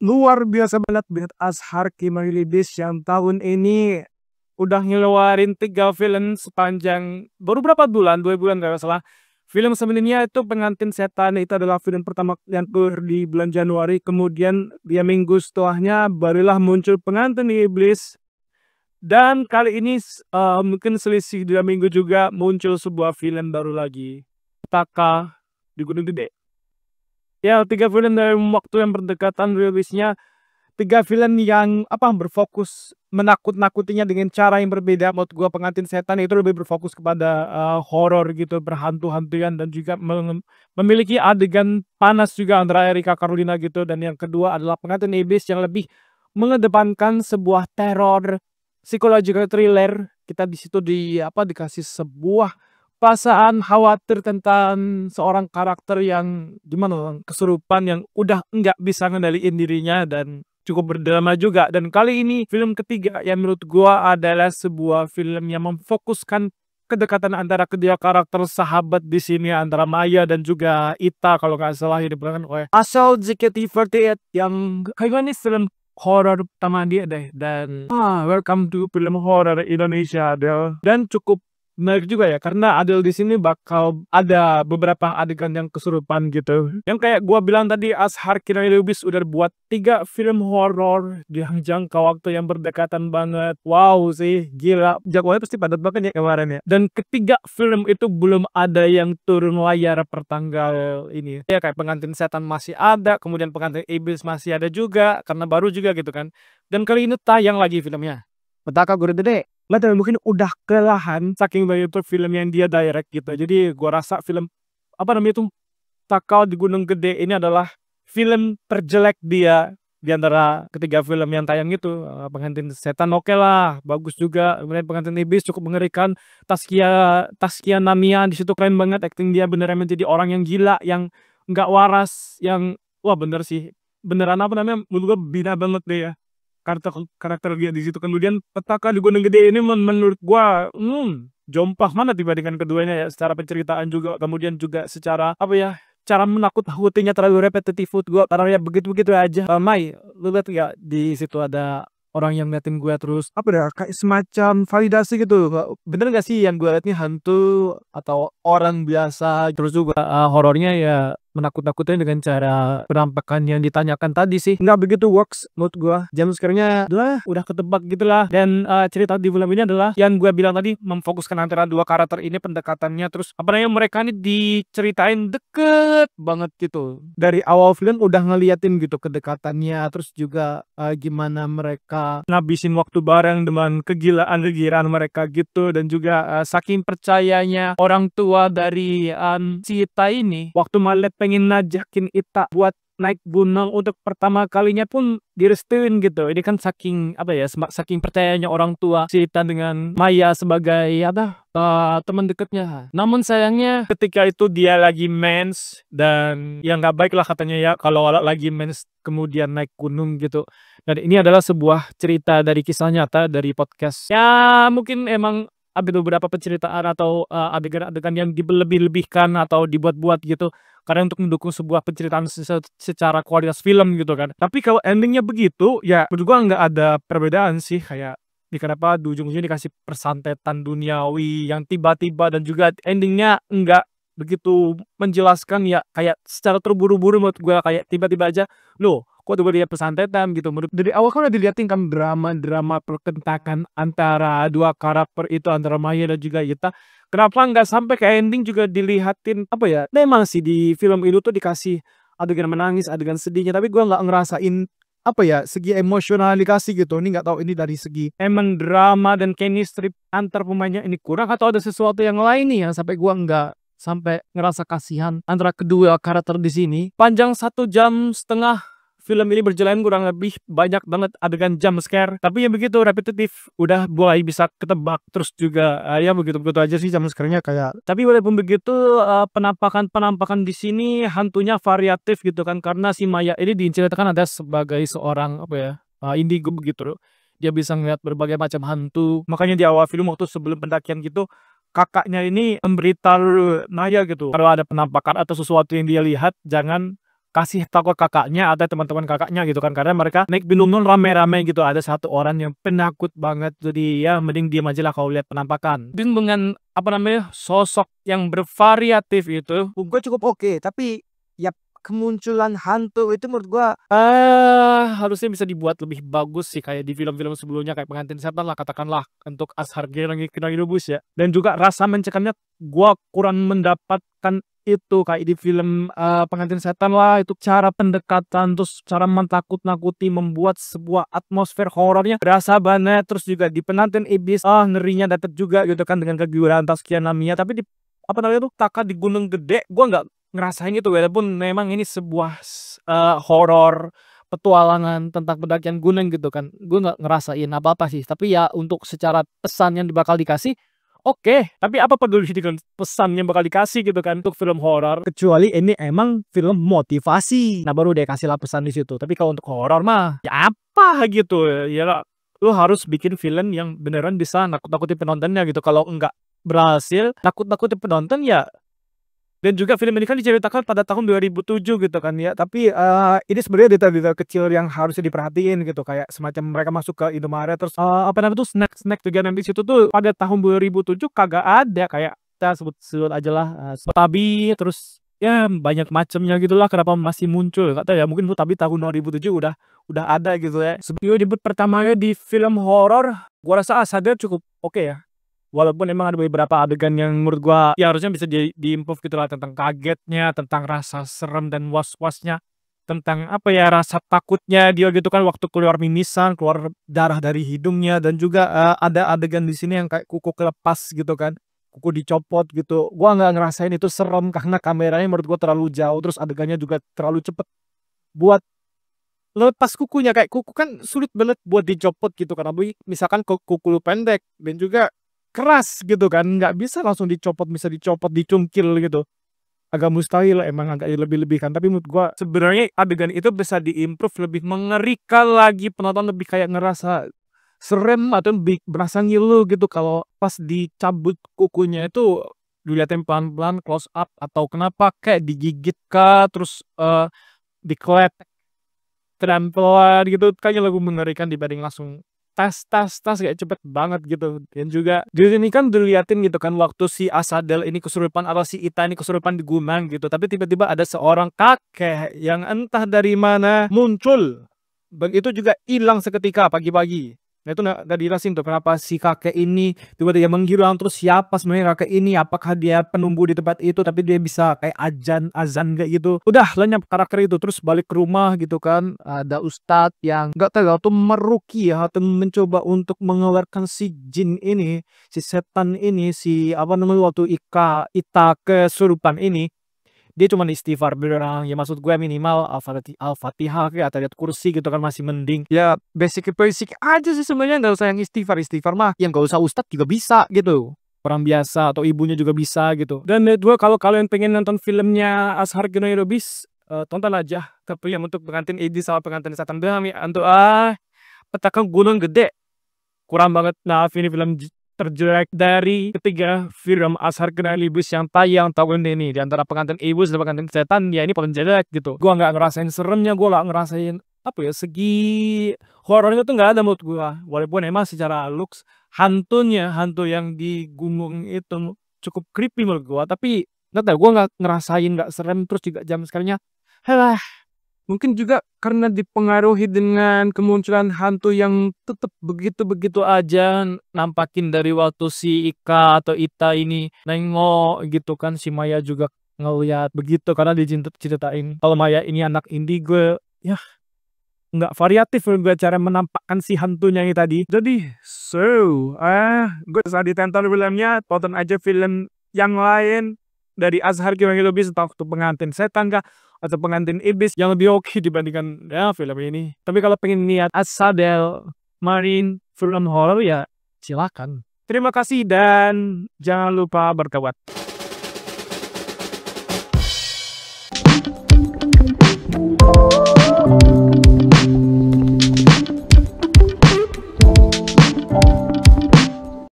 luar biasa banget buat Azhar Kimari Lubis yang tahun ini udah ngeluarin 3 film sepanjang baru berapa bulan, 2 bulan kalau nggak salah. Film sebelumnya itu Pengantin Setan, itu adalah film pertama yang keluar di bulan Januari. Kemudian dia minggu setelahnya barulah muncul Pengantin Iblis. Dan kali ini mungkin selisih 2 minggu juga muncul sebuah film baru lagi. Petaka di Gunung Gede. Ya, 3 film dalam waktu yang berdekatan rilisnya. 3 film yang berfokus menakut-nakutinya dengan cara yang berbeda. Menurut gua Pengantin Setan itu lebih berfokus kepada horor gitu, berhantu-hantuan, dan juga memiliki adegan panas juga antara Erika Carolina gitu. Dan yang kedua adalah Pengantin Iblis yang lebih mengedepankan sebuah teror psychological thriller. Kita di situ dikasih sebuah perasaan khawatir tentang seorang karakter yang kesurupan, yang udah nggak bisa ngendaliin dirinya, dan cukup berdrama juga. Dan kali ini film ketiga yang menurut gua adalah sebuah film yang memfokuskan kedekatan antara kedua karakter sahabat di sini, antara Maya dan juga Ita kalau nggak salah, yang diperankan oleh Asal JKT48, yang kayaknya ini film horor pertama dia deh. Dan welcome to film horor Indonesia, Adele. Dan cukup menarik juga ya, karena Adele di sini bakal ada beberapa adegan yang kesurupan gitu. Yang kayak gua bilang tadi, Azhar Kimari Lubis udah buat 3 film horor di jangka waktu yang berdekatan banget. Wow sih, gila. Jadwalnya pasti padat banget ya kemarin ya. Dan ketiga film itu belum ada yang turun layar per tanggal ini. Ya kayak Pengantin Setan masih ada, kemudian Pengantin Iblis masih ada juga, karena baru juga gitu kan. Dan kali ini tayang lagi filmnya. Petaka Gunung Gede. Nggak tahu, mungkin udah kelelahan saking banyak tuh film yang dia direct gitu. Jadi gua rasa film Petaka di Gunung Gede ini adalah film terjelek dia di antara ketiga film yang tayang itu. Pengantin Setan oke lah, bagus juga. Kemudian Pengantin Iblis cukup mengerikan. Taskia Namia di situ keren banget, acting dia beneran menjadi orang yang gila, yang nggak waras, yang wah bener sih, beneran menurut gua bina banget deh ya karakter dia di situ. Kemudian Petaka di Gunung Gede ini menurut gua jompah mana dibandingkan keduanya ya, secara penceritaan juga, kemudian juga secara cara menakut-nakutinya terlalu repetitif buat gua, karena ya begitu-begitu aja. Mai, lu lihat ya di situ ada orang yang ngeliatin gua terus kayak semacam validasi gitu. Bener gak sih yang gua liat nih hantu atau orang biasa? Terus juga horornya ya menakut-nakutin dengan cara penampakan yang ditanyakan tadi sih nggak begitu works menurut gua. Jam sekarangnya udah ketebak gitulah. Dan cerita di film ini adalah yang gua bilang tadi, memfokuskan antara dua karakter ini, pendekatannya, terus mereka ini diceritain deket banget gitu. Dari awal film udah ngeliatin gitu kedekatannya, terus juga gimana mereka ngabisin waktu bareng dengan kegilaan mereka gitu. Dan juga saking percayanya orang tua dari si Ita ini, waktu Malet pengen najakin Ita buat naik gunung untuk pertama kalinya pun direstuin gitu. Ini kan saking saking percayanya orang tua si Ita dengan Maya sebagai teman dekatnya. Namun sayangnya ketika itu dia lagi mens, dan ya nggak baik lah katanya ya kalau lagi mens kemudian naik gunung gitu. Dan ini adalah sebuah cerita dari kisah nyata dari podcast. Ya mungkin emang ada beberapa penceritaan atau adegan-adegan yang dilebih-lebihkan atau dibuat-buat gitu, karena untuk mendukung sebuah penceritaan secara kualitas film gitu kan. Tapi kalau endingnya begitu ya menurut gua nggak ada perbedaan sih, kayak kenapa di ujung-ujungnya dikasih persantetan duniawi yang tiba-tiba, dan juga endingnya nggak begitu menjelaskan ya, kayak secara terburu-buru menurut gua, kayak tiba-tiba aja loh kok tiba-tiba persantetan gitu. Menurut dari awal kan udah diliatin kan drama pertentakan antara dua karakter itu, antara Maya dan juga Ita. Kenapa nggak sampai ke ending juga dilihatin memang sih di film itu tuh dikasih adegan menangis, adegan sedihnya, tapi gua nggak ngerasain segi emosional dikasih gitu. Ini nggak tahu ini dari segi emang drama dan chemistry antar pemainnya ini kurang, atau ada sesuatu yang lain nih yang sampai gua nggak sampai ngerasa kasihan antara kedua karakter di sini. Panjang 1,5 jam film ini berjalan, kurang lebih banyak banget adegan jump scare, tapi yang begitu repetitif, udah mulai bisa ketebak. Terus juga ya begitu-begitu aja sih jump scare-nya kayak. Tapi walaupun begitu penampakan di sini hantunya variatif gitu kan, karena si Maya ini diceritakan ada sebagai seorang indigo begitu. Dia bisa ngeliat berbagai macam hantu. Makanya di awal film waktu sebelum pendakian gitu, kakaknya ini memberitahu Maya gitu, kalau ada penampakan atau sesuatu yang dia lihat jangan kasih tahu ke kakaknya atau teman-teman kakaknya gitu kan, karena mereka naik gunung rame-rame gitu, ada satu orang yang penakut banget, jadi ya mending diam aja lah kalau lihat penampakan. Dan dengan apa namanya, sosok yang bervariatif itu Menurut gue cukup oke, tapi ya kemunculan hantu itu menurut gue harusnya bisa dibuat lebih bagus sih, kayak di film-film sebelumnya kayak Pengantin Setan lah katakanlah, untuk Ashar Rebus ya. Dan juga rasa mencekamnya gua kurang mendapatkan itu kayak di film Pengantin Setan lah, itu cara pendekatan terus cara mentakut-nakuti membuat sebuah atmosfer horornya berasa banget. Terus juga di Pengantin Iblis ngerinya dapet juga gitu kan dengan kegiuraan Taskia Namia, tapi di apa namanya tuh Taka di Gunung Gede gua nggak ngerasain itu, walaupun memang ini sebuah horor petualangan tentang pendakian gunung gitu kan, gue nggak ngerasain apa-apa sih. Tapi ya untuk secara pesan yang bakal dikasih, oke. Tapi apa peduli dengan pesan yang bakal dikasih gitu kan untuk film horor, kecuali ini emang film motivasi. Nah baru deh kasihlah pesan di situ. Tapi kalau untuk horor mah ya apa gitu ya, lu harus bikin film yang beneran bisa nakut-nakutin penontonnya gitu. Kalau enggak berhasil nakut-nakutin penonton ya. Dan juga film ini kan diceritakan pada tahun 2007 gitu kan ya, tapi ini sebenarnya detail-detail kecil yang harusnya diperhatiin gitu, kayak semacam mereka masuk ke Indomaret terus apa namanya tuh, snack-snack juga yang di situ tuh pada tahun 2007 kagak ada, kayak kita sebut aja lah Tabi, terus ya banyak macamnya gitulah kenapa masih muncul, nggak tahu ya, mungkin tuh Tabi tahun 2007 udah ada gitu ya. Sebelum debut pertamanya di film horor, gua rasa Asadel cukup oke ya. Walaupun emang ada beberapa adegan yang menurut gua ya harusnya bisa di-improve gitu lah, tentang kagetnya, tentang rasa serem dan was-wasnya, tentang apa ya, rasa takutnya dia gitu kan waktu keluar mimisan, keluar darah dari hidungnya, dan juga ada adegan di sini yang kayak kuku kelepas gitu kan, kuku dicopot gitu. Gua nggak ngerasain itu serem karena kameranya menurut gua terlalu jauh, terus adegannya juga terlalu cepet buat lepas kukunya. Kayak kuku kan sulit banget buat dicopot gitu kan, apalagi misalkan kuku lu pendek dan juga keras gitu kan, nggak bisa langsung dicopot, bisa dicopot, dicungkil gitu. Agak mustahil, emang agak lebih-lebihkan. Tapi menurut gua sebenarnya adegan itu bisa diimprove lebih mengerikan lagi, penonton lebih kayak ngerasa serem atau berasa ngilu gitu kalau pas dicabut kukunya itu dilihatin pelan-pelan close up, atau kenapa kayak digigit kah, terus dikeletek pelan-pelan gitu, kayaknya lebih mengerikan dibanding langsung tas kayak cepet banget gitu. Dan juga di sini kan diliatin gitu kan waktu si Asadel ini kesurupan atau si Ita ini kesurupan di gunung gitu, tapi tiba-tiba ada seorang kakek yang entah dari mana muncul, begitu juga hilang seketika pagi-pagi. Nah itu nggak dijelasin tuh kenapa si kakek ini tiba-tiba menghilang, terus siapa sebenarnya kakek ini, apakah dia penunggu di tempat itu tapi dia bisa kayak azan kayak gitu. Udah lenyap karakter itu, terus balik ke rumah gitu kan, ada ustadz yang nggak tahu atau meruqyah atau mencoba untuk mengeluarkan si jin ini, si setan ini, si apa namanya waktu Ita kesurupan ini. Dia cuma istighfar beneran, ya maksud gue minimal Al-Fatihah kayak atau ayat kursi gitu kan masih mending. Ya basic aja sih sebenarnya, nggak usah yang istighfar mah yang nggak usah ustadz juga bisa gitu, orang biasa atau ibunya juga bisa gitu. Dan menurut gue kalau kalian pengen nonton filmnya Ashar Rebus, tonton aja tapi yang untuk Pengantin Iblis sama Pengantin Setan doang ya, untuk petakan Gunung Gede kurang banget. Nah ini film terjelek dari ketiga film Ashar Rebus yang tayang tahun ini. Di antara Pengantin Iblis dan Pengantin Setan, ya ini paling jelek gitu. Gua nggak ngerasain seremnya, gua nggak ngerasain apa ya, segi horornya tuh nggak ada menurut gua. Walaupun emang secara looks hantu yang di gunung itu cukup creepy menurut gua, tapi nggak tahu, gua nggak ngerasain, nggak serem. Terus juga jam sekarangnya mungkin juga karena dipengaruhi dengan kemunculan hantu yang tetep begitu-begitu aja nampakin dari waktu si Ika atau Ita ini nengok gitu kan, si Maya juga ngeliat begitu karena diceritain kalau Maya ini anak indigo ya, nggak variatif gue cara menampakkan si hantunya ini tadi. Jadi gue saat ditonton filmnya, tonton aja film yang lain dari Ashar Rebus, entah waktu Pengantin Setan kah atau Pengantin Iblis, yang lebih oke dibandingkan ya film ini. Tapi kalau pengen lihat Asadel Marine film horror ya silakan. Terima kasih dan jangan lupa bertobat.